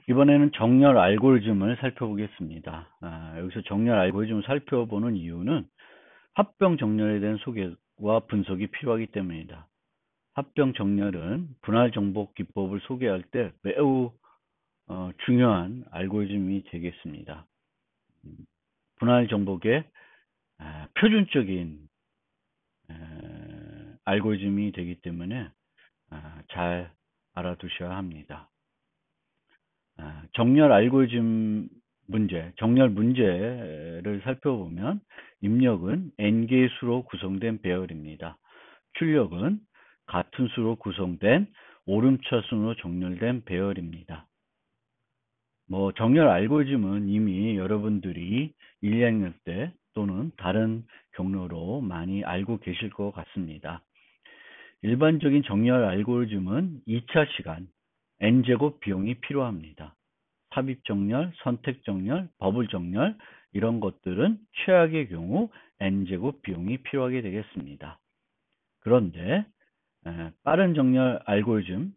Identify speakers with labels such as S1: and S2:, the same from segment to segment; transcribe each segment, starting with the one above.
S1: 이번에는 정렬 알고리즘을 살펴보겠습니다. 여기서 정렬 알고리즘을 살펴보는 이유는 합병 정렬에 대한 소개와 분석이 필요하기 때문입니다. 합병 정렬은 분할 정복 기법을 소개할 때 매우 중요한 알고리즘이 되겠습니다. 분할 정복의 표준적인 알고리즘이 되기 때문에 잘 알아두셔야 합니다. 정렬 알고리즘 문제, 정렬 문제를 살펴보면 입력은 n개의 수로 구성된 배열입니다. 출력은 같은 수로 구성된 오름차순으로 정렬된 배열입니다. 정렬 알고리즘은 이미 여러분들이 1, 2학년 때 또는 다른 경로로 많이 알고 계실 것 같습니다. 일반적인 정렬 알고리즘은 2차 시간, n제곱 비용이 필요합니다. 삽입 정렬, 선택 정렬, 버블 정렬 이런 것들은 최악의 경우 n제곱 비용이 필요하게 되겠습니다. 그런데 빠른 정렬 알고리즘,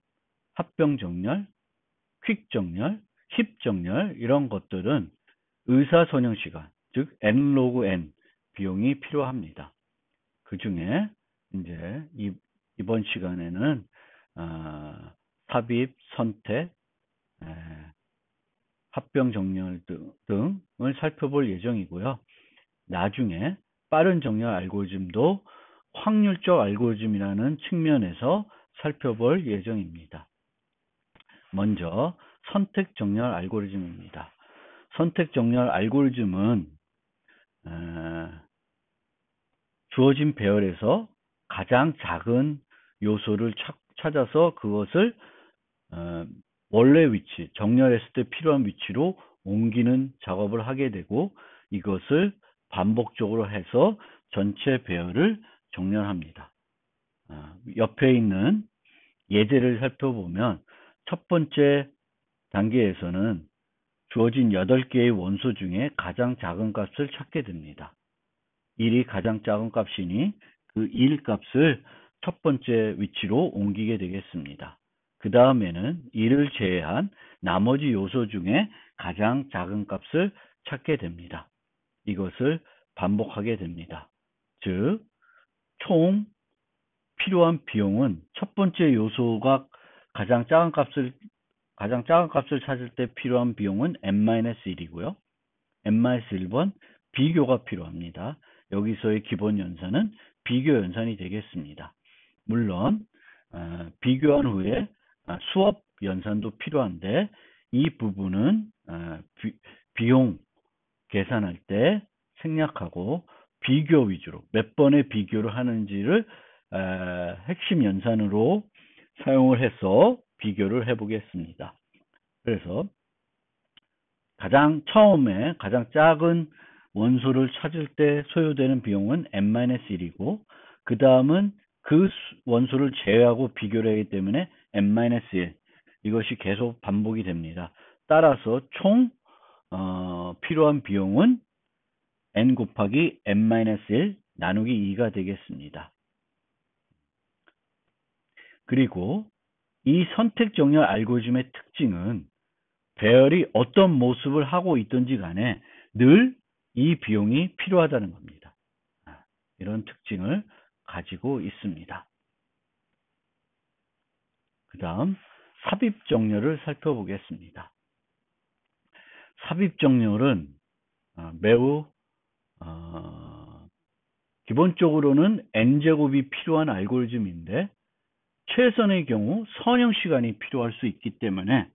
S1: 합병 정렬, 퀵 정렬, 힙 정렬 이런 것들은 의사선형 시간, 즉 n 로그 n 비용이 필요합니다. 그 중에 이제 이번 시간에는 삽입, 선택, 합병 정렬 등을 살펴볼 예정이고요. 나중에 빠른 정렬 알고리즘도 확률적 알고리즘이라는 측면에서 살펴볼 예정입니다. 먼저 선택 정렬 알고리즘입니다. 선택 정렬 알고리즘은 주어진 배열에서 가장 작은 요소를 찾아서 그것을 원래 위치, 정렬했을 때 필요한 위치로 옮기는 작업을 하게 되고 이것을 반복적으로 해서 전체 배열을 정렬합니다. 옆에 있는 예제를 살펴보면 첫 번째 단계에서는 주어진 8개의 원소 중에 가장 작은 값을 찾게 됩니다. 1이 가장 작은 값이니 그 1 값을 첫 번째 위치로 옮기게 되겠습니다. 그 다음에는 1을 제외한 나머지 요소 중에 가장 작은 값을 찾게 됩니다. 이것을 반복하게 됩니다. 즉, 총 필요한 비용은 첫 번째 요소가 가장 작은 값을 찾을 때 필요한 비용은 n-1이고요. n-1번 비교가 필요합니다. 여기서의 기본 연산은 비교 연산이 되겠습니다. 물론 비교한 후에 수업 연산도 필요한데 이 부분은 비용 계산할 때 생략하고 비교 위주로 몇 번의 비교를 하는지를 핵심 연산으로 사용을 해서 비교를 해 보겠습니다. 그래서 처음에 가장 작은 원소를 찾을 때 소요되는 비용은 n-1이고 그 다음은 그 원소를 제외하고 비교를 하기 때문에 n-1 이것이 계속 반복이 됩니다. 따라서 총 필요한 비용은 n 곱하기 n-1 나누기 2가 되겠습니다. 그리고 이 선택 정렬 알고리즘의 특징은 배열이 어떤 모습을 하고 있든지 간에 늘 이 비용이 필요하다는 겁니다. 이런 특징을 가지고 있습니다. 그 다음 삽입 정렬을 살펴보겠습니다. 삽입 정렬은 매우 기본적으로는 n제곱이 필요한 알고리즘인데 최선의 경우 선형 시간이 필요할 수 있기 때문에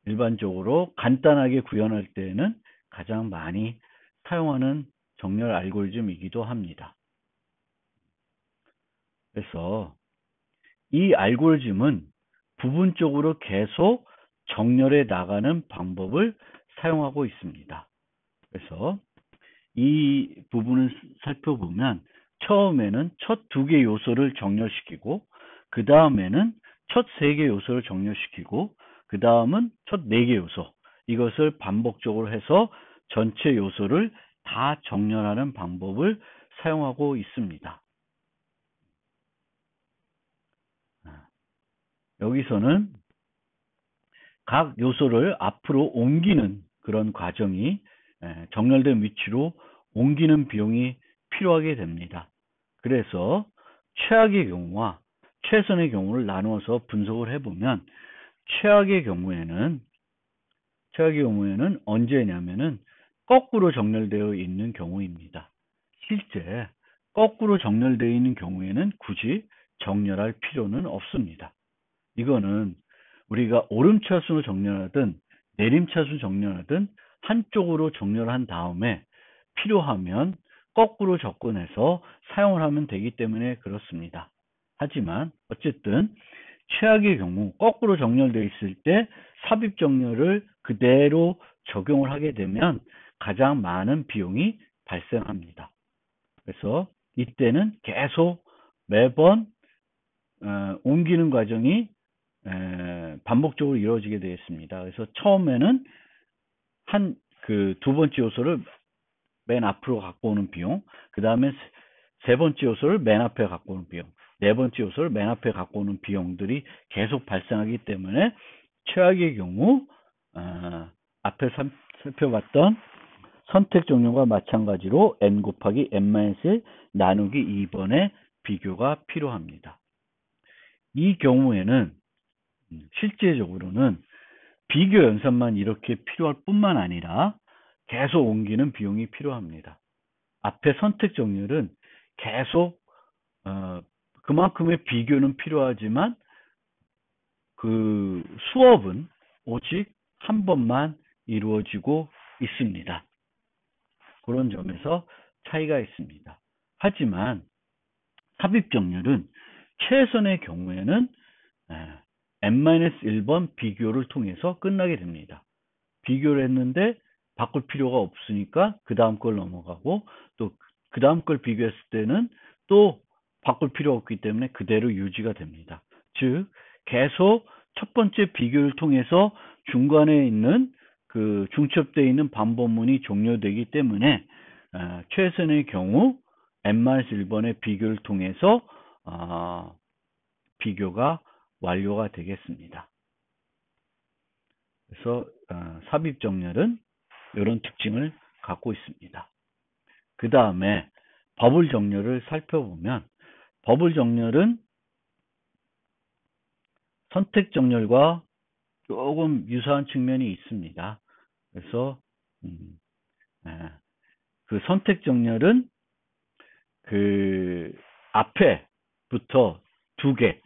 S1: 일반적으로 간단하게 구현할 때에는 가장 많이 사용하는 정렬 알고리즘이기도 합니다. 그래서 이 알고리즘은 부분적으로 계속 정렬해 나가는 방법을 사용하고 있습니다. 그래서 이 부분을 살펴보면 처음에는 첫 2개 요소를 정렬시키고 그 다음에는 첫 3개 요소를 정렬시키고 그 다음은 첫 4개 요소 이것을 반복적으로 해서 전체 요소를 다 정렬하는 방법을 사용하고 있습니다. 여기서는 각 요소를 앞으로 옮기는 그런 과정이 정렬된 위치로 옮기는 비용이 필요하게 됩니다. 그래서 최악의 경우와 최선의 경우를 나누어서 분석을 해보면 최악의 경우에는 언제냐면은 거꾸로 정렬되어 있는 경우입니다. 실제 거꾸로 정렬되어 있는 경우에는 굳이 정렬할 필요는 없습니다. 이거는 우리가 오름차순으로 정렬하든 내림차순 정렬하든 한쪽으로 정렬한 다음에 필요하면 거꾸로 접근해서 사용을 하면 되기 때문에 그렇습니다. 하지만 어쨌든 최악의 경우 거꾸로 정렬되어 있을 때 삽입 정렬을 그대로 적용을 하게 되면 가장 많은 비용이 발생합니다. 그래서 이때는 계속 매번 옮기는 과정이 반복적으로 이루어지게 되겠습니다. 그래서 처음에는 두 번째 요소를 맨 앞으로 갖고 오는 비용, 그 다음에 세 번째 요소를 맨 앞에 갖고 오는 비용, 네 번째 요소를 맨 앞에 갖고 오는 비용들이 계속 발생하기 때문에 최악의 경우 앞에 살펴봤던 선택 종류와 마찬가지로 n 곱하기 n-1 나누기 2번의 비교가 필요합니다. 이 경우에는 실제적으로는 비교 연산만 이렇게 필요할 뿐만 아니라 계속 옮기는 비용이 필요합니다. 앞에 선택 정렬은 계속 그만큼의 비교는 필요하지만 그 수업은 오직 한 번만 이루어지고 있습니다. 그런 점에서 차이가 있습니다. 하지만 삽입 정렬은 최선의 경우에는 n-1번 비교를 통해서 끝나게 됩니다. 비교를 했는데 바꿀 필요가 없으니까 그 다음 걸 넘어가고 또 그 다음 걸 비교했을 때는 또 바꿀 필요가 없기 때문에 그대로 유지가 됩니다. 즉 계속 첫 번째 비교를 통해서 중간에 있는 그 중첩되어 있는 반복문이 종료되기 때문에 최선의 경우 n-1번의 비교를 통해서 비교가 완료가 되겠습니다. 그래서 삽입 정렬은 이런 특징을 갖고 있습니다. 그 다음에 버블 정렬을 살펴보면 버블 정렬은 선택 정렬과 조금 유사한 측면이 있습니다. 그래서 그 선택 정렬은 그 앞에부터 2개,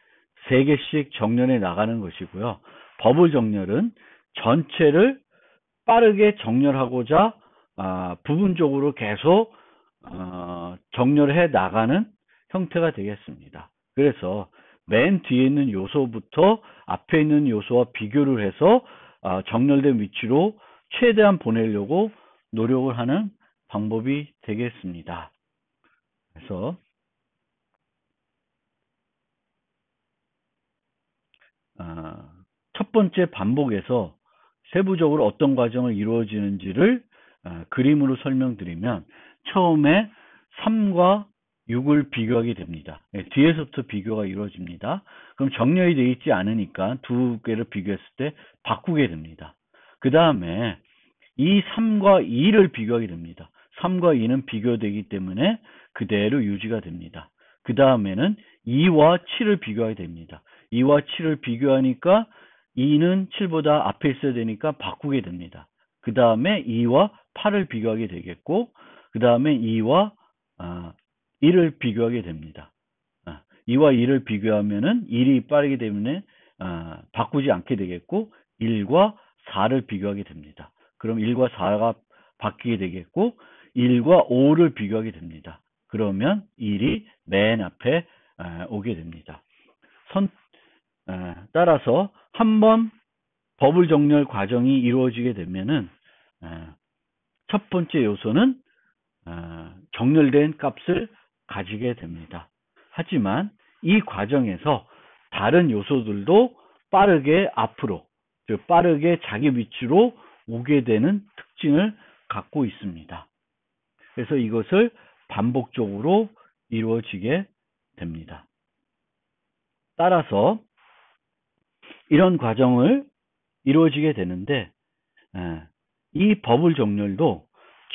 S1: 3개씩 정렬해 나가는 것이고요. 버블 정렬은 전체를 빠르게 정렬하고자 부분적으로 계속 정렬해 나가는 형태가 되겠습니다. 그래서 맨 뒤에 있는 요소부터 앞에 있는 요소와 비교를 해서 정렬된 위치로 최대한 보내려고 노력을 하는 방법이 되겠습니다. 그래서 첫 번째 반복에서 세부적으로 어떤 과정을 이루어지는지를 그림으로 설명드리면 처음에 3과 6을 비교하게 됩니다. 뒤에서부터 비교가 이루어집니다. 그럼 정렬이 되어 있지 않으니까 두 개를 비교했을 때 바꾸게 됩니다. 그 다음에 이 3과 2를 비교하게 됩니다. 3과 2는 비교되기 때문에 그대로 유지가 됩니다. 그 다음에는 2와 7을 비교하게 됩니다. 2와 7을 비교하니까 2는 7보다 앞에 있어야 되니까 바꾸게 됩니다. 그 다음에 2와 8을 비교하게 되겠고 그 다음에 2와 1을 비교하게 됩니다. 2와 2를 비교하면은 1이 빠르기 때문에 바꾸지 않게 되겠고 1과 4를 비교하게 됩니다. 그럼 1과 4가 바뀌게 되겠고 1과 5를 비교하게 됩니다. 그러면 1이 맨 앞에 오게 됩니다. 따라서 한번 버블 정렬 과정이 이루어지게 되면은 첫 번째 요소는 정렬된 값을 가지게 됩니다. 하지만 이 과정에서 다른 요소들도 빠르게 앞으로, 즉 빠르게 자기 위치로 오게 되는 특징을 갖고 있습니다. 그래서 이것을 반복적으로 이루어지게 됩니다. 따라서 이런 과정을 이루어지게 되는데 이 버블 정렬도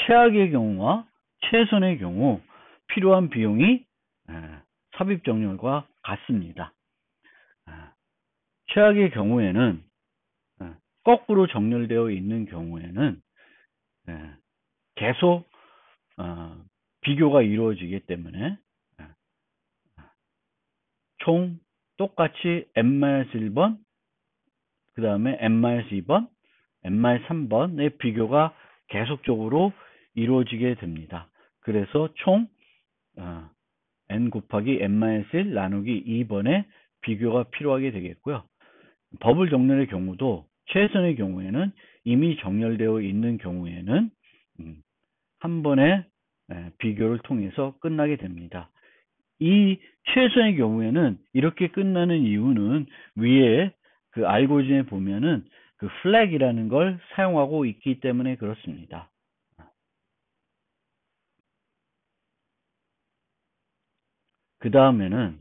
S1: 최악의 경우와 최선의 경우 필요한 비용이 삽입 정렬과 같습니다. 최악의 경우에는 거꾸로 정렬되어 있는 경우에는 계속 비교가 이루어지기 때문에 총 똑같이 n-1번, 그 다음에 n-2번, n-3번의 비교가 계속적으로 이루어지게 됩니다. 그래서 총 n 곱하기 n-1 나누기 2번의 비교가 필요하게 되겠고요. 버블 정렬의 경우도 최선의 경우에는 이미 정렬되어 있는 경우에는 한 번의 비교를 통해서 끝나게 됩니다. 이 최선의 경우에는 이렇게 끝나는 이유는 위에 그 알고리즘에 보면은 그 플래그이라는 걸 사용하고 있기 때문에 그렇습니다. 그 다음에는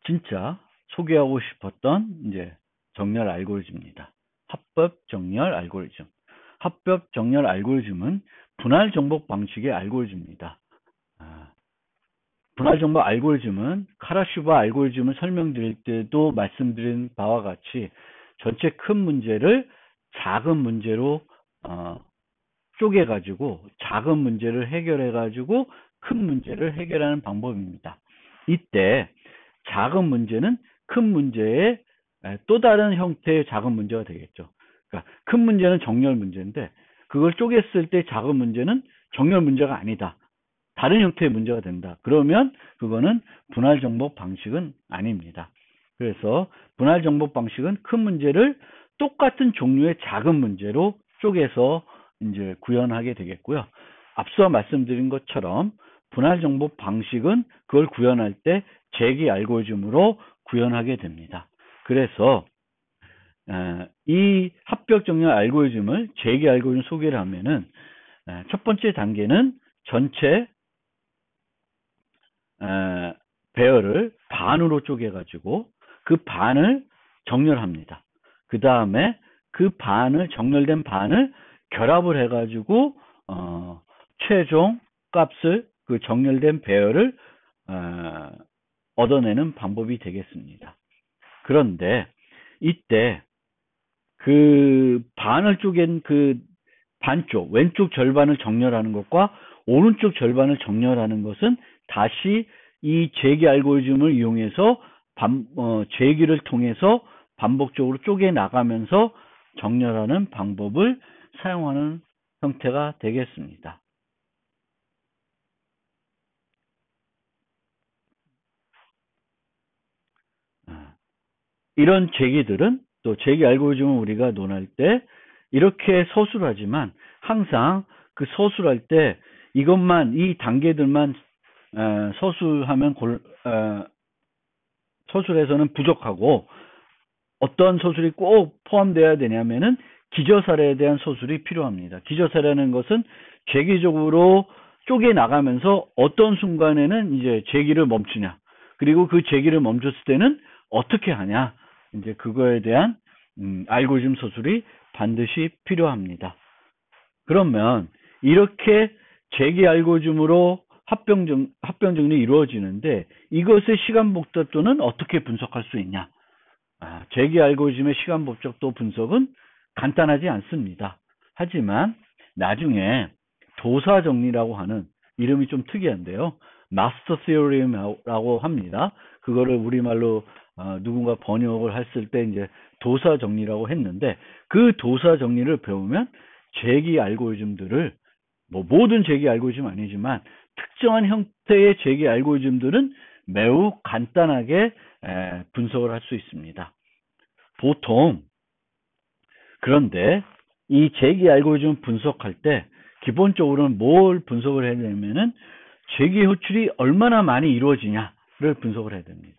S1: 진짜 소개하고 싶었던 이제 정렬 알고리즘입니다. 합법 정렬 알고리즘. 합법 정렬 알고리즘은 분할 정복 방식의 알고리즘입니다. 분할 정복 알고리즘은 카라슈바 알고리즘을 설명드릴 때도 말씀드린 바와 같이 전체 큰 문제를 작은 문제로 쪼개가지고 작은 문제를 해결해가지고 큰 문제를 해결하는 방법입니다. 이때 작은 문제는 큰 문제의 또 다른 형태의 작은 문제가 되겠죠. 그러니까 큰 문제는 정렬 문제인데 그걸 쪼갰을 때 작은 문제는 정렬 문제가 아니다. 다른 형태의 문제가 된다. 그러면 그거는 분할 정복 방식은 아닙니다. 그래서 분할 정복 방식은 큰 문제를 똑같은 종류의 작은 문제로 쪼개서 이제 구현하게 되겠고요. 앞서 말씀드린 것처럼 분할 정복 방식은 그걸 구현할 때 재기 알고리즘으로 구현하게 됩니다. 그래서 이 합격 정렬 알고리즘을 재기 알고리즘 소개를 하면은 첫 번째 단계는 전체 배열을 반으로 쪼개가지고 그 반을 정렬합니다. 그 다음에 그 반을 정렬된 반을 결합을 해가지고 최종 값을 그 정렬된 배열을 얻어내는 방법이 되겠습니다. 그런데 이때 그 반을 쪼갠 그 반쪽 왼쪽 절반을 정렬하는 것과 오른쪽 절반을 정렬하는 것은 다시 이 재기 알고리즘을 이용해서 재기를 통해서 반복적으로 쪼개 나가면서 정렬하는 방법을 사용하는 형태가 되겠습니다. 이런 재기들은 또 재기 알고리즘을 우리가 논할 때 이렇게 서술을 하지만 항상 그 서술할 때 이것만 이 단계들만 서술하면 서술에서는 부족하고 어떤 서술이 꼭 포함되어야 되냐면은 기저사례에 대한 서술이 필요합니다. 기저사례라는 것은 재기적으로 쪼개 나가면서 어떤 순간에는 이제 재기를 멈추냐, 그리고 그 재기를 멈췄을 때는 어떻게 하냐, 이제 그거에 대한 알고리즘 서술이 반드시 필요합니다. 그러면 이렇게 재기 알고리즘으로 합병 정리 이루어지는데 이것의 시간 복잡도는 어떻게 분석할 수 있냐? 재기 알고리즘의 시간 복잡도 분석은 간단하지 않습니다. 하지만 나중에 도사 정리라고 하는 이름이 좀 특이한데요. 마스터 시어리움이라고 합니다. 그거를 우리말로 누군가 번역을 했을 때 이제 도사 정리라고 했는데 그 도사 정리를 배우면 재기 알고리즘들을 모든 재기 알고리즘 아니지만 특정한 형태의 재기 알고리즘들은 매우 간단하게 분석을 할 수 있습니다. 보통 그런데 이 재기 알고리즘 분석할 때 기본적으로는 뭘 분석을 해야 되냐면은 재기 호출이 얼마나 많이 이루어지냐를 분석을 해야 됩니다.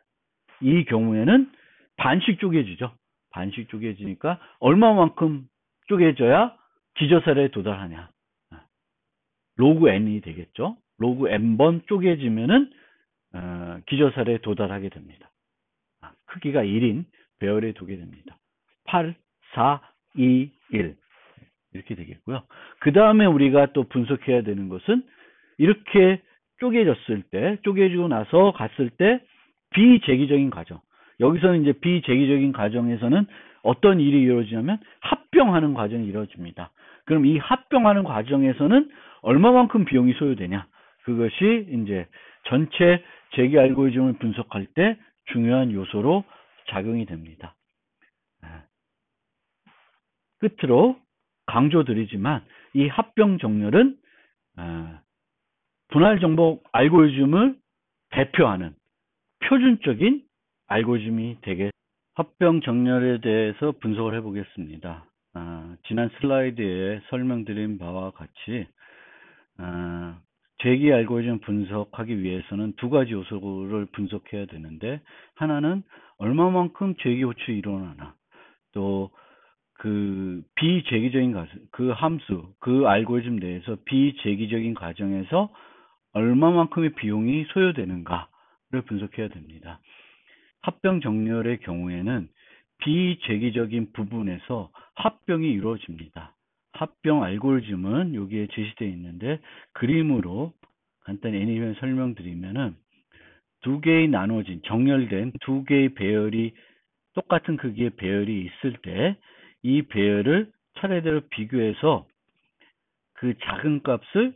S1: 이 경우에는 반씩 쪼개지죠. 반씩 쪼개지니까 얼마만큼 쪼개져야 기저사례에 도달하냐. 로그 n이 되겠죠. 로그 n번 쪼개지면은 기저사례에 도달하게 됩니다. 크기가 1인 배열에 두게 됩니다. 8, 4, 2, 1 이렇게 되겠고요. 그 다음에 우리가 또 분석해야 되는 것은 이렇게 쪼개졌을 때, 쪼개지고 나서 갔을 때 비재기적인 과정. 여기서는 이제 비재기적인 과정에서는 어떤 일이 이루어지냐면 합병하는 과정이 이루어집니다. 그럼 이 합병하는 과정에서는 얼마만큼 비용이 소요되냐? 그것이 이제 전체 재기 알고리즘을 분석할 때 중요한 요소로 작용이 됩니다. 끝으로 강조드리지만 이 합병 정렬은 분할 정보 알고리즘을 대표하는 표준적인 알고리즘이 되게 합병 정렬에 대해서 분석을 해보겠습니다. 지난 슬라이드에 설명드린 바와 같이 재기 알고리즘 분석하기 위해서는 두 가지 요소를 분석해야 되는데 하나는 얼마만큼 재기 호출이 일어나나 또 그 비재기적인 그 함수, 그 알고리즘 내에서 비재기적인 과정에서 얼마만큼의 비용이 소요되는가를 분석해야 됩니다. 합병 정렬의 경우에는 비재기적인 부분에서 합병이 이루어집니다. 합병 알고리즘은 여기에 제시되어 있는데 그림으로 간단히 애니메이션 설명드리면은 두 개의 나눠진 정렬된 두 개의 배열이 똑같은 크기의 배열이 있을 때 이 배열을 차례대로 비교해서 그 작은 값을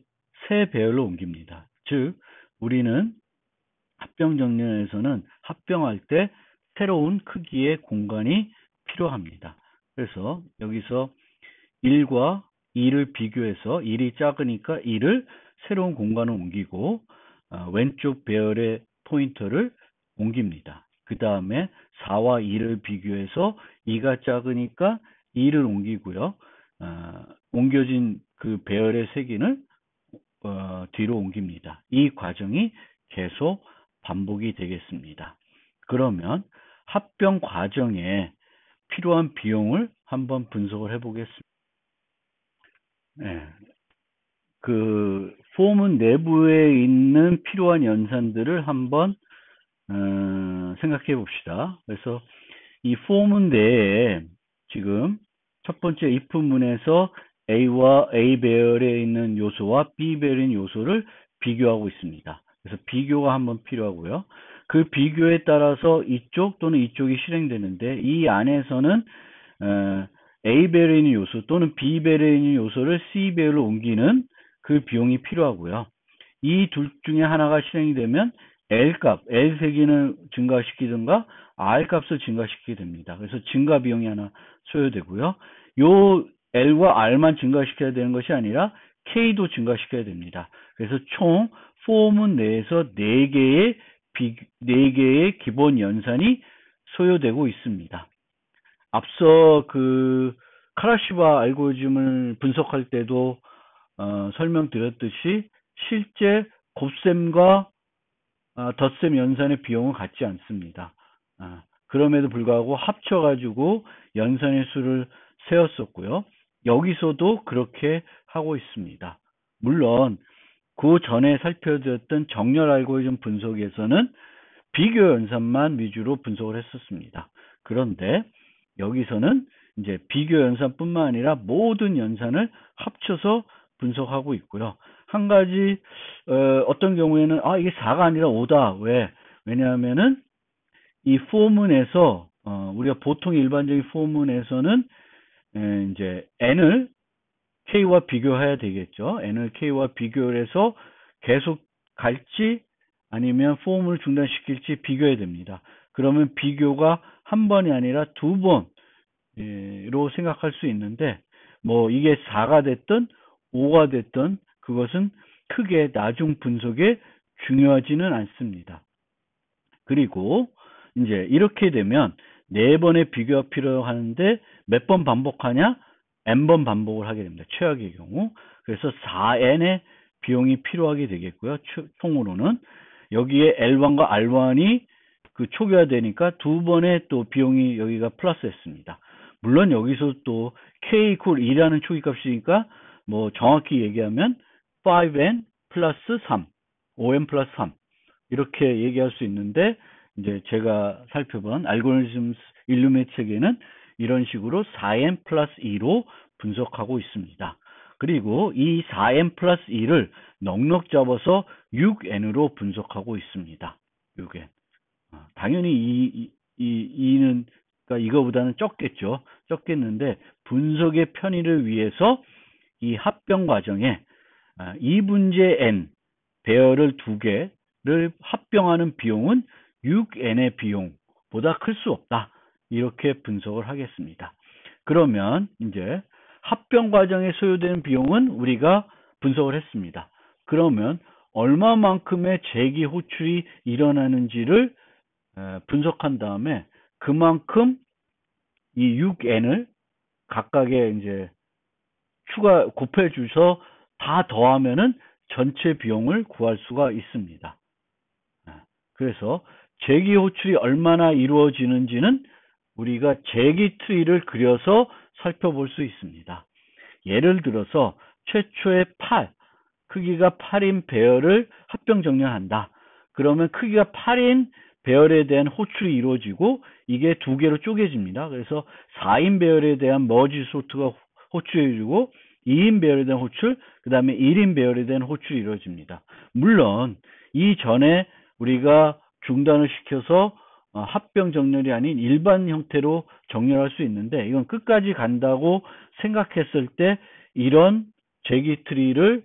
S1: 새 배열로 옮깁니다. 즉 우리는 합병 정렬에서는 합병할 때 새로운 크기의 공간이 필요합니다. 그래서 여기서 1과 2를 비교해서 1이 작으니까 2를 새로운 공간으로 옮기고 왼쪽 배열의 포인터를 옮깁니다. 그 다음에 4와 2를 비교해서 2가 작으니까 2를 옮기고요. 옮겨진 그 배열의 세기를 뒤로 옮깁니다. 이 과정이 계속 반복이 되겠습니다. 그러면 합병 과정에 필요한 비용을 한번 분석을 해보겠습니다. 네. 그 포문 내부에 있는 필요한 연산들을 한번 생각해 봅시다. 그래서 이 포문 내에 지금 첫 번째 if문에서 A와 A 배열에 있는 요소와 B 배열에 있는 요소를 비교하고 있습니다. 그래서 비교가 한번 필요하고요. 그 비교에 따라서 이쪽 또는 이쪽이 실행되는데 이 안에서는 A 배열에 있는 요소 또는 B 배열에 있는 요소를 C 배열로 옮기는 그 비용이 필요하고요. 이 둘 중에 하나가 실행이 되면 L 값, L 세기는 증가시키든가 R 값을 증가시키게 됩니다. 그래서 증가 비용이 하나 소요되고요. 요 L과 R만 증가시켜야 되는 것이 아니라 K도 증가시켜야 됩니다. 그래서 총 포문 내에서 4개의 기본 연산이 소요되고 있습니다. 앞서 그 카라시바 알고리즘을 분석할 때도 설명드렸듯이 실제 곱셈과 덧셈 연산의 비용은 같지 않습니다. 그럼에도 불구하고 합쳐가지고 연산의 수를 세웠었고요. 여기서도 그렇게 하고 있습니다. 물론 그 전에 살펴드렸던 정렬 알고리즘 분석에서는 비교 연산만 위주로 분석을 했었습니다. 그런데 여기서는 이제 비교 연산뿐만 아니라 모든 연산을 합쳐서 분석하고 있고요. 한 가지 어떤 경우에는 이게 4가 아니라 5다. 왜? 왜냐하면은 이 포문에서 우리가 보통 일반적인 포문에서는 이제 n을 k와 비교해야 되겠죠. n을 k와 비교를 해서 계속 갈지 아니면 포문을 중단시킬지 비교해야 됩니다. 그러면 비교가 한 번이 아니라 두 번으로 생각할 수 있는데 뭐 이게 4가 됐든 5가 됐든 그것은 크게 나중 분석에 중요하지는 않습니다. 그리고 이제 이렇게 되면 4번의 비교가 필요하는데 몇 번 반복하냐? n번 반복을 하게 됩니다. 최악의 경우. 그래서 4n의 비용이 필요하게 되겠고요. 총으로는 여기에 L1과 R1이 그 초기화되니까 두 번의 또 비용이 여기가 플러스 했습니다. 물론 여기서 또 K equal 2라는 초기값이니까 뭐 정확히 얘기하면 5n 플러스 3, 5n 플러스 3 이렇게 얘기할 수 있는데 이제 제가 살펴본 알고리즘 일루미네이트 체계는 이런 식으로 4n 플러스 2로 분석하고 있습니다. 그리고 이 4n 플러스 2를 넉넉 잡아서 6n으로 분석하고 있습니다. 6n. 당연히 이는 그러니까 이거보다는 적겠죠. 적겠는데 분석의 편의를 위해서 이 합병 과정에 이 문제 n 배열을 2개를 합병하는 비용은 6n의 비용보다 클 수 없다. 이렇게 분석을 하겠습니다. 그러면 이제 합병 과정에 소요되는 비용은 우리가 분석을 했습니다. 그러면 얼마만큼의 재기 호출이 일어나는지를 분석한 다음에 그만큼 이 6n을 각각의 이제 곱해 주셔서 다 더하면은 전체 비용을 구할 수가 있습니다. 그래서 재기 호출이 얼마나 이루어지는지는 우리가 재기 트리를 그려서 살펴볼 수 있습니다. 예를 들어서 최초의 8, 크기가 8인 배열을 합병 정렬한다. 그러면 크기가 8인 배열에 대한 호출이 이루어지고 이게 2개로 쪼개집니다. 그래서 4인 배열에 대한 머지 소트가 호출해주고 2인 배열에 대한 호출, 그 다음에 1인 배열에 대한 호출이 이루어집니다. 물론 이전에 우리가 중단을 시켜서 합병 정렬이 아닌 일반 형태로 정렬할 수 있는데 이건 끝까지 간다고 생각했을 때 이런 재기 트리를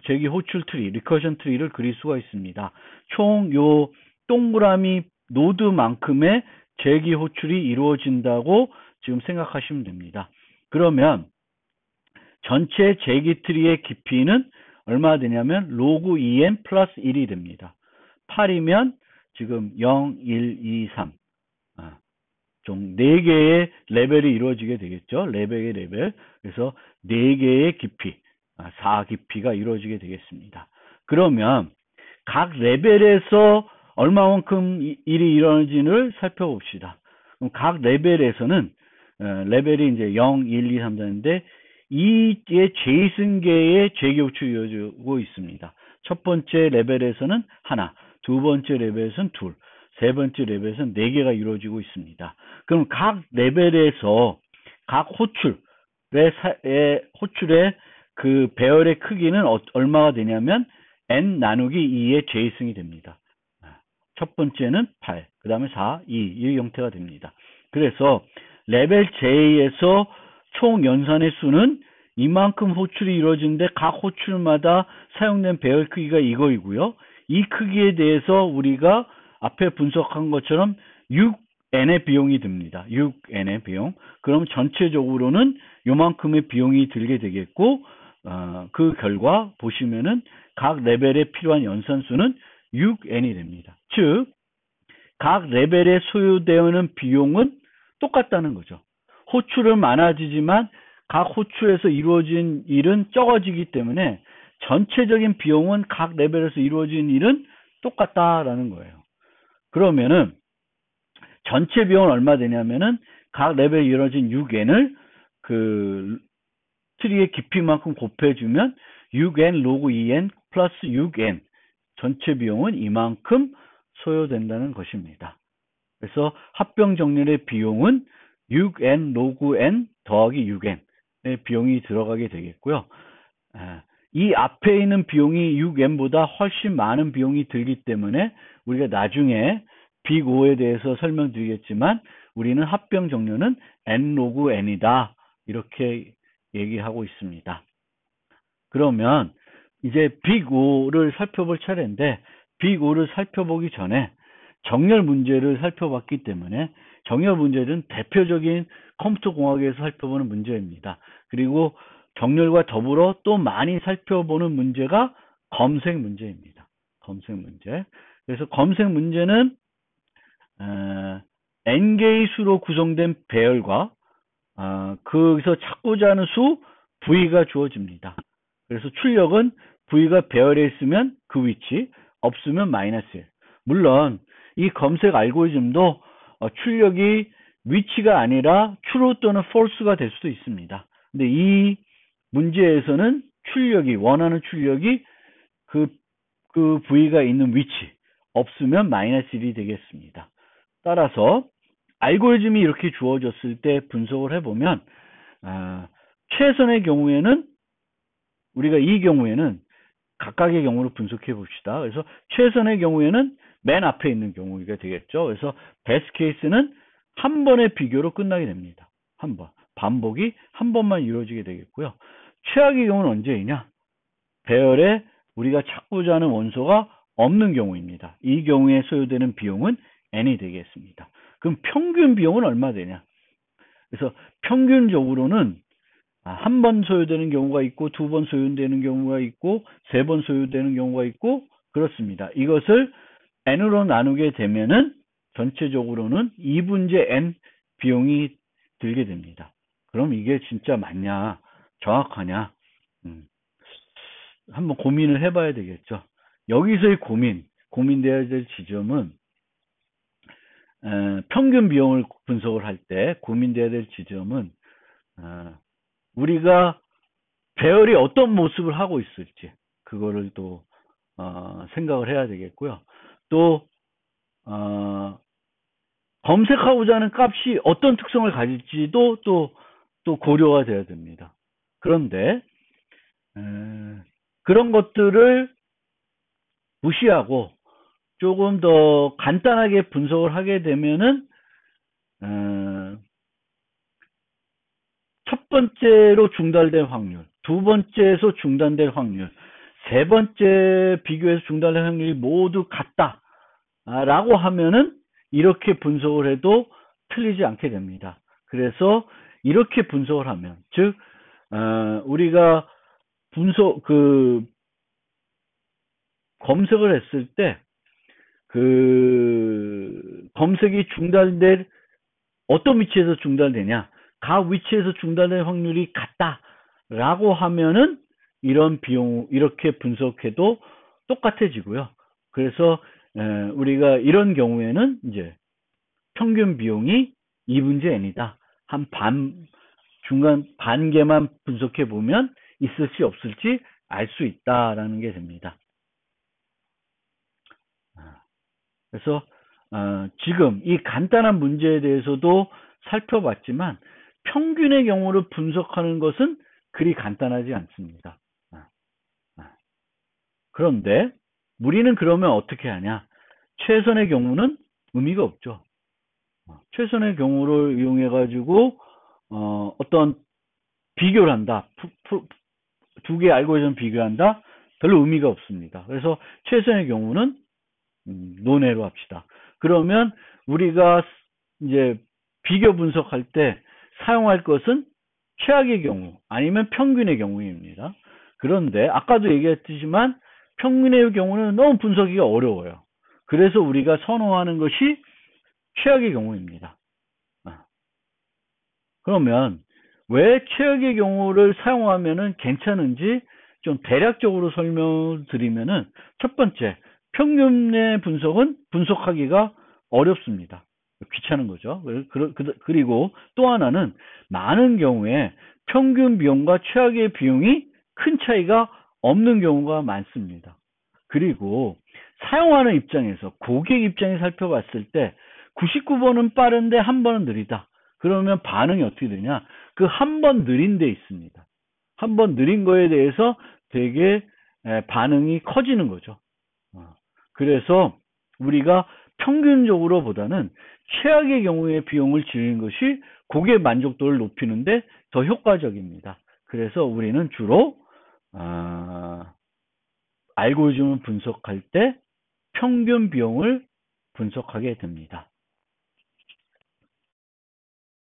S1: 재기 호출 트리, 리커션 트리를 그릴 수가 있습니다. 총 요 동그라미 노드만큼의 재기 호출이 이루어진다고 지금 생각하시면 됩니다. 그러면 전체 재기 트리의 깊이는 얼마나 되냐면 로그 2n 플러스 1이 됩니다. 8이면 지금 0, 1, 2, 3 좀 4개의 레벨이 이루어지게 되겠죠. 레벨의 레벨. 그래서 4개의 깊이, 4 깊이가 이루어지게 되겠습니다. 그러면 각 레벨에서 얼마만큼 일이 일어나는지를 살펴봅시다. 그럼 각 레벨에서는 레벨이 이제 0, 1, 2, 3, 4인데 이의 제이슨계의 재기 호출이 이루어지고 있습니다. 첫 번째 레벨에서는 하나, 두 번째 레벨에서는 둘, 세 번째 레벨에서는 4개가 이루어지고 있습니다. 그럼 각 레벨에서 각 호출의 그 배열의 크기는 얼마가 되냐면 n 나누기 2의 제이승이 됩니다. 첫 번째는 8, 그 다음에 4, 2, 이 형태가 됩니다. 그래서 레벨 J에서 총 연산의 수는 이만큼 호출이 이루어지는데 각 호출마다 사용된 배열 크기가 이거이고요. 이 크기에 대해서 우리가 앞에 분석한 것처럼 6n의 비용이 듭니다. 6n의 비용. 그럼 전체적으로는 요만큼의 비용이 들게 되겠고 그 결과 보시면은 각 레벨에 필요한 연산수는 6n이 됩니다. 즉, 각 레벨에 소요되는 비용은 똑같다는 거죠. 호출은 많아지지만 각 호출에서 이루어진 일은 적어지기 때문에 전체적인 비용은 각 레벨에서 이루어진 일은 똑같다라는 거예요. 그러면은 전체 비용은 얼마 되냐면은 각 레벨에 이루어진 6n을 그 트리의 깊이만큼 곱해주면 6n 로그 2n 플러스 6n 전체 비용은 이만큼 소요된다는 것입니다. 그래서 합병 정렬의 비용은 6n 로그 n 더하기 6n의 비용이 들어가게 되겠고요. 이 앞에 있는 비용이 6n보다 훨씬 많은 비용이 들기 때문에 우리가 나중에 빅 O에 대해서 설명드리겠지만 우리는 합병 정렬은 n 로그 n이다. 이렇게 얘기하고 있습니다. 그러면 이제 빅 O를 살펴볼 차례인데 빅 O를 살펴보기 전에 정렬 문제를 살펴봤기 때문에 정렬 문제는 대표적인 컴퓨터 공학에서 살펴보는 문제입니다. 그리고 정렬과 더불어 또 많이 살펴보는 문제가 검색 문제입니다. 검색 문제. 그래서 검색 문제는 n개의 수로 구성된 배열과 거기서 찾고자 하는 수 V가 주어집니다. 그래서 출력은 V가 배열에 있으면 그 위치, 없으면 마이너스 1. 물론 이 검색 알고리즘도 출력이 위치가 아니라 true 또는 false가 될 수도 있습니다. 근데 이 문제에서는 출력이 원하는 출력이 그 V가 있는 위치, 없으면 마이너스 1이 되겠습니다. 따라서 알고리즘이 이렇게 주어졌을 때 분석을 해보면 최선의 경우에는 우리가 이 경우에는 각각의 경우로 분석해 봅시다. 그래서 최선의 경우에는 맨 앞에 있는 경우가 되겠죠. 그래서 베스트 케이스는 한 번의 비교로 끝나게 됩니다. 한 번. 반복이 한 번만 이루어지게 되겠고요. 최악의 경우는 언제이냐? 배열에 우리가 찾고자 하는 원소가 없는 경우입니다. 이 경우에 소요되는 비용은 n이 되겠습니다. 그럼 평균 비용은 얼마 되냐? 그래서 평균적으로는 한 번 소요되는 경우가 있고, 두 번 소요되는 경우가 있고, 세 번 소요되는 경우가 있고, 그렇습니다. 이것을 n으로 나누게 되면은 전체적으로는 2분의 n 비용이 들게 됩니다. 그럼 이게 진짜 맞냐, 정확하냐, 한번 고민을 해봐야 되겠죠. 여기서의 고민돼야 될 지점은 평균 비용을 분석을 할 때 고민돼야 될 지점은 우리가 배열이 어떤 모습을 하고 있을지 그거를 또 생각을 해야 되겠고요. 또 검색하고자 하는 값이 어떤 특성을 가질지도 또 고려가 돼야 됩니다. 그런데 그런 것들을 무시하고 조금 더 간단하게 분석을 하게 되면은 첫 번째로 중단될 확률, 두 번째에서 중단될 확률, 세 번째 비교해서 중단될 확률이 모두 같다라고 하면은 이렇게 분석을 해도 틀리지 않게 됩니다. 그래서 이렇게 분석을 하면, 즉 우리가 검색을 했을 때 검색이 중단될 어떤 위치에서 중단되냐, 각 위치에서 중단될 확률이 같다라고 하면은 이런 비용 이렇게 분석해도 똑같아지고요. 그래서 우리가 이런 경우에는 이제 평균 비용이 2분의 n이다. 한 중간 반개만 분석해 보면 있을지 없을지 알 수 있다라는 게 됩니다. 그래서 지금 이 간단한 문제에 대해서도 살펴봤지만 평균의 경우를 분석하는 것은 그리 간단하지 않습니다. 그런데 우리는 그러면 어떻게 하냐? 최선의 경우는 의미가 없죠. 최선의 경우를 이용해 가지고 어떤 비교를 한다. 두 개의 알고리즘 비교한다. 별로 의미가 없습니다. 그래서 최선의 경우는 논외로 합시다. 그러면 우리가 이제 비교 분석할 때 사용할 것은 최악의 경우 아니면 평균의 경우입니다. 그런데 아까도 얘기했지만 평균의 경우는 너무 분석하기가 어려워요. 그래서 우리가 선호하는 것이 최악의 경우입니다. 그러면 왜 최악의 경우를 사용하면 괜찮은지 좀 대략적으로 설명을 드리면은, 첫 번째, 평균의 분석은 분석하기가 어렵습니다. 귀찮은 거죠. 그리고 또 하나는 많은 경우에 평균 비용과 최악의 비용이 큰 차이가 없는 경우가 많습니다. 그리고 사용하는 입장에서, 고객 입장에 살펴봤을 때 99번은 빠른데 한 번은 느리다. 그러면 반응이 어떻게 되냐? 그 한 번 느린 데 있습니다. 한 번 느린 거에 대해서 되게 반응이 커지는 거죠. 그래서 우리가 평균적으로 보다는 최악의 경우의 비용을 줄이는 것이 고객 만족도를 높이는데 더 효과적입니다. 그래서 우리는 주로 알고리즘을 분석할 때 평균 비용을 분석하게 됩니다.